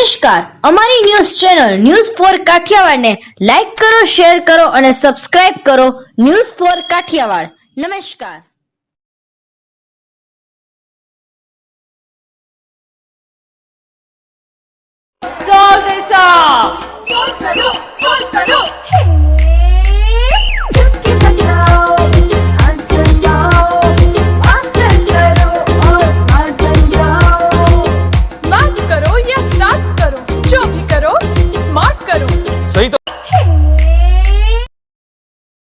નમસ્કાર, અમારી news channel news for કાઠિયાવાડને લાઈક કરો, શેર કરો અને સબસ્ક્રાઇબ કરો. News for Kathiawad. નમસ્કાર. Solve this up! Solve करो हे चुटकी बजाओ आंसर पाओ आंसर करो और स्मार्ट बन जाओ मैथ्स करो या साइंस करो, जो भी करो स्मार्ट करो. सही तो हे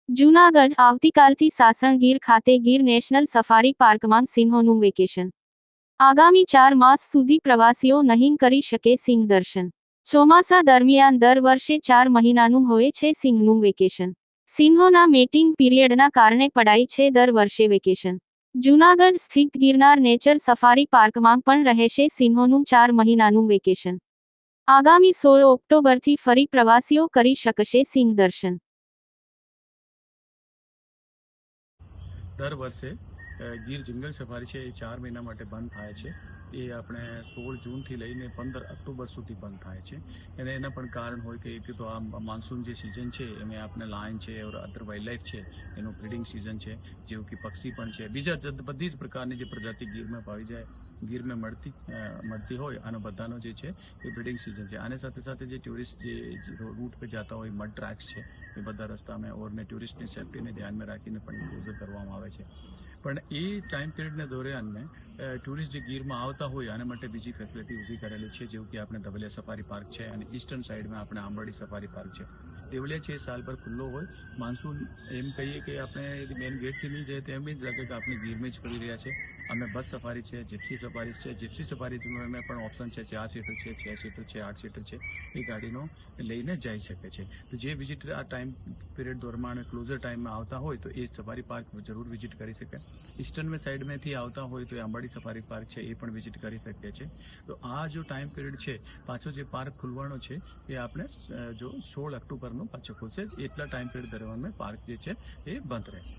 જૂનાગઢ આવતીકાલથી સાસણગીર ખાતે ગીર નેશનલ સફારી પાર્કમાં સિંહોનું વેકેશન. આગામી 4 માસ સુધી પ્રવાસીઓ નહીં કરી શકે સિંહ દર્શન. ચોમાસા દરમિયાન દર વર્ષે 4 મહિનાનું હોય છે સિંહનું વેકેશન. સિંહોના મેટિંગ પીરિયડના કારણે પડાય છે દર વર્ષે વેકેશન. જૂનાગઢ સ્થિત ગિરનાર નેચર સફારી પાર્કમાં પણ રહેશે સિંહોનું 4 મહિનાનું વેકેશન. આગામી 16 ઓક્ટોબરથી ફરી પ્રવાસીઓ કરી શકશે સિંહ દર્શન. દર વર્ષે ગીર જંગલ સફારી છે એ 4 મહિના માટે બંધ થાય છે. એ આપણે 16 જૂનથી લઈને 15 ઓક્ટોબર સુધી બંધ થાય છે. અને એના પણ કારણ હોય કે એક તો આ માન્સૂન જે સિઝન છે એમાં આપણે લાયન છે ઓર અધર વાઇલ્ડલાઇફ છે એનું બ્રીડિંગ સિઝન છે, જેવું કે પક્ષી પણ છે, બીજા બધી જ પ્રકારની જે પ્રજાતિ ગીરમાં પાવી જાય ગીરમાં મળતી હોય આનો બધાનો જે છે એ બ્રીડિંગ સિઝન છે. આની સાથે સાથે જે ટુરિસ્ટ જે રૂટ પર જતા હોય મડ ટ્રેક્સ છે એ બધા રસ્તામાં ઓરને ટુરિસ્ટની સેફ્ટીને ધ્યાનમાં રાખીને પણ ક્લોઝર કરવામાં આવે છે. પણ એ ટાઈમ પિરિયડના દરમિયાન ટુરિસ્ટ જે ગીરમાં આવતા હોય આના માટે બીજી ફેસિલિટી ઊભી કરેલી છે, જેવું કે આપણે ધવલિયા સફારી પાર્ક છે અને ઈસ્ટર્ન સાઈડમાં આપણે આંબાડી સફારી પાર્ક છે. ધવલિયા છે એ સાલભર ખુલ્લો હોય. માન્સૂન એમ કહીએ કે આપણે મેન ગેટથી નહીં જાય તો એમ જ લાગે કે આપણે ગીરમાં જ ફરી રહ્યા છે. અમે બસ સફારી છે, જીપ્સી સફારી છે. જીપ્સી સફારીમાં પણ ઓપ્શન છે 4 સીટર છે, 6 સીટર છે, 8 સીટર છે. એ ગાડીનો લઈને જઈ શકે છે. તો જે વિઝિટર આ ટાઈમ પીરિયડ દરમિયાન ક્લોઝર ટાઈમમાં આવતા હોય તો એ સફારી પાર્ક જરૂર વિઝિટ કરી શકે. ઈસ્ટર્ન સાઈડમાંથી આવતા હોય તો એ આંબાડી સફારી પાર્ક છે એ પણ વિઝિટ કરી શકીએ છીએ. તો આ જો ટાઈમ પીરિયડ છે પાછો જે પાર્ક ખુલવાનો છે એ આપણે જો 16 ઓક્ટોબરનો પાછો ખુલશે. એટલા ટાઈમ પીરિયડ દરમિયાન પાર્ક જે છે એ બંધ રહેશે.